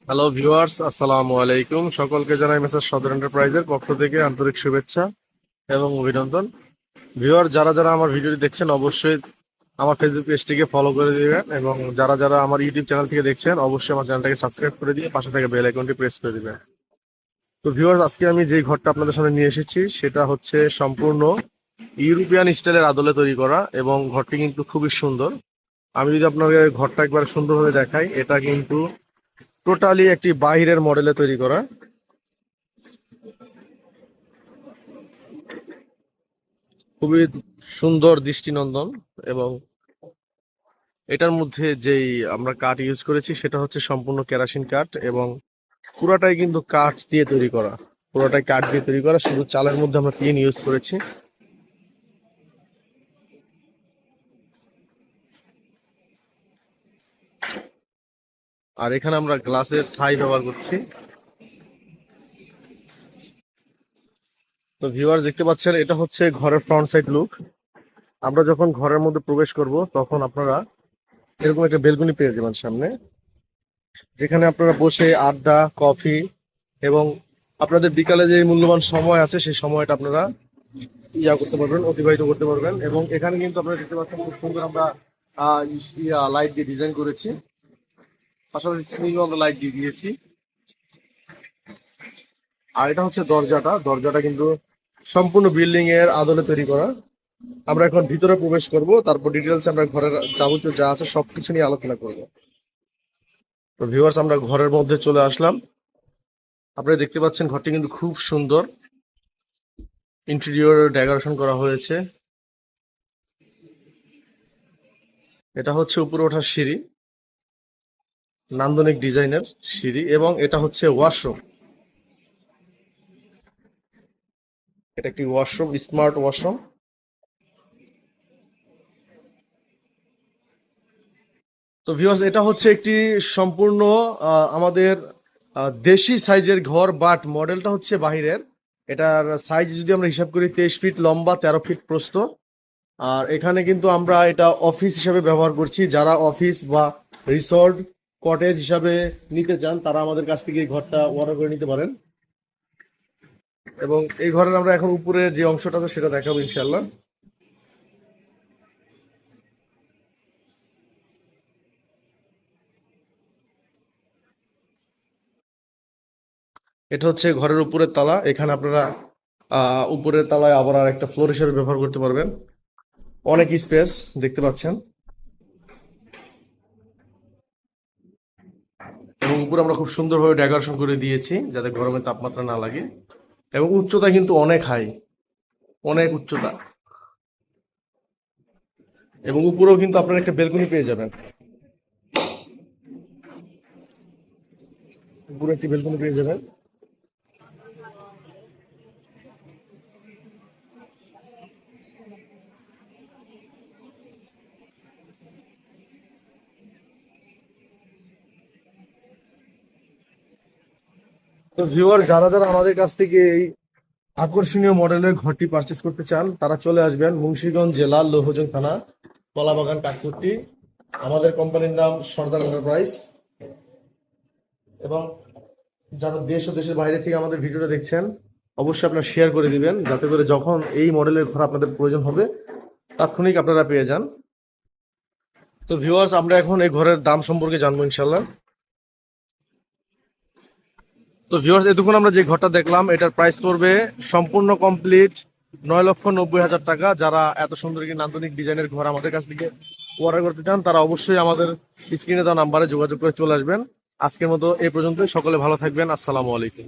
Hello viewers, আসসালামু আলাইকুম। সকলকে জানাই মেসার্স সদর এন্টারপ্রাইজের পক্ষ থেকে আন্তরিক শুভেচ্ছা এবং অভিনন্দন। ভিউয়ার, যারা যারা আমার ভিডিওটি দেখছেন অবশ্যই আমার ফেসবুক পেজটিকে ফলো করে দিবেন, এবং যারা যারা আমার ইউটিউব চ্যানেল থেকে দেখছেন অবশ্যই আমার চ্যানেলটাকে সাবস্ক্রাইব করে দিয়ে পাশে থেকে বেল আইকনটি প্রেস করে দিবেন। তো ভিউয়ার্স, আজকে আমি যেই ঘরটা আপনাদের সামনে নিয়ে এসেছি সেটা হচ্ছে সম্পূর্ণ ইউরোপিয়ান স্টাইলের আদলে তৈরি করা, এবং ঘরটি কিন্তু খুবই সুন্দর। আমি যদি আপনাকে ঘরটা একবার সুন্দরভাবে দেখাই, এটা কিন্তু টোটালি একটি বাইরের মডেলে তৈরি করা। খুবই সুন্দর দৃষ্টিনন্দন। এবং এটার মধ্যে যেই আমরা কাঠ ইউজ করেছি সেটা হচ্ছে সম্পূর্ণ কেরাসিন কাঠ, এবং পুরাটাই কিন্তু কাঠ দিয়ে তৈরি করা। পুরোটাই কাঠ দিয়ে তৈরি করা, শুধু চালের মধ্যে আমরা টিন ইউজ করেছি। আর এখানে আমরা গ্লাসের থাই ব্যবহার করছি। তো ভিউয়ার, দেখতে পাচ্ছেন এটা হচ্ছে ঘরের ফ্রন্ট সাইড লুক। আমরা যখন ঘরের মধ্যে প্রবেশ করব তখন আপনারা এরকম একটা বেলকনি পেয়ে যাবেন সামনে, যেখানে আপনারা বসে আড্ডা, কফি এবং আপনাদের বিকালে যে মূল্যবান সময় আছে সেই সময়টা আপনারা করতে পারবেন, অতিবাহিত করতে পারবেন। এবং এখানে কিন্তু আপনারা দেখতে পাচ্ছেন খুব সুন্দর আমরা লাইট দিয়ে ডিজাইন করেছি, পাশাপাশি সিলিংও আমরা লাইট দিয়ে দিয়েছি। আর এটা হচ্ছে দরজাটা কিন্তু সম্পূর্ণ বিল্ডিং এর আদলে তৈরি করা। আমরা এখন ভিতরে প্রবেশ করব, তারপর ডিটেলস আমরা ঘরের যাবতীয় যা আছে সবকিছু নিয়ে আলোচনা করব। তো ভিউয়ার্স, আমরা ঘরের মধ্যে চলে আসলাম। আপনারা দেখতে পাচ্ছেন ঘরটি কিন্তু খুব সুন্দর ইন্টেরিয়র ডেকোরেশন করা হয়েছে। এটা হচ্ছে উপরে ওঠার সিঁড়ি, নান্দনিক ডিজাইনের সিঁড়ি, এবং এটা হচ্ছে ওয়াশরুম। এটা একটি ওয়াশরুম, স্মার্ট ওয়াশরুম। তো ভিউয়ার্স, এটা হচ্ছে একটি সম্পূর্ণ আমাদের দেশি সাইজের ঘর, বাট মডেলটা হচ্ছে বাহিরের। এটার সাইজ যদি আমরা হিসাব করি 23 ফিট লম্বা, 13 ফিট প্রস্থ। আর এখানে কিন্তু আমরা এটা অফিস হিসাবে ব্যবহার করছি। যারা অফিস বা রিসর্ট, কটেজ হিসাবে নিতে চান তারা আমাদের কাছ থেকে এই ঘরটা অর্ডার করে নিতে পারেন। এবং এই ঘরের আমরা এখন উপরে যে অংশটা আছে সেটা দেখাবো ইনশাল্লাহ। এটা হচ্ছে ঘরের উপরের তলা। এখানে আপনারা উপরের তলায় আবার আর একটা ফ্লোর হিসেবে ব্যবহার করতে পারবেন। অনেক স্পেস দেখতে পাচ্ছেন। এবং উপরে আমরা খুব সুন্দরভাবে ডেকোরেশন করে দিয়েছি যাতে গরমের তাপমাত্রা না লাগে। এবং উচ্চতা কিন্তু অনেক হাই, অনেক উচ্চতা। এবং উপরেও কিন্তু আপনারা একটা বেলকনি পেয়ে যাবেন। উপরে একটি বেলকনি পেয়ে যাবেন। তো ভিউয়ার, যারা যারা আমাদের কাছ থেকে এই আকর্ষণীয় মডেলের ঘরটি পারচেস করতে চান তারা চলে আসবেন মুন্সিগঞ্জ জেলা, লৌহজং থানা, কলাবাগান, কাঠপুরটি। আমাদের কোম্পানির নাম সর্দার এন্টারপ্রাইজ। এবং যারা দেশ ও দেশের বাইরে থেকে আমাদের ভিডিওটা দেখছেন অবশ্যই আপনারা শেয়ার করে দিবেন, যাতে করে যখন এই মডেলের ঘর আপনাদের প্রয়োজন হবে তাৎক্ষণিক আপনারা পেয়ে যান। তো ভিউয়ার্স, আমরা এখন এই ঘরের দাম সম্পর্কে জানবো ইনশাল্লাহ। তো ভিউয়ার্স, এতক্ষণ আমরা যে ঘরটা দেখলাম এটার প্রাইস পড়বে সম্পূর্ণ কমপ্লিট 9,90,000 টাকা। যারা এত সুন্দর একটি নান্দনিক ডিজাইনের ঘর আমাদের কাছ থেকে অর্ডার করতে চান তারা অবশ্যই আমাদের স্ক্রিনে দেওয়া নাম্বারে যোগাযোগ করে চলে আসবেন। আজকের মতো এই পর্যন্ত। সকলে ভালো থাকবেন। আসসালামু আলাইকুম।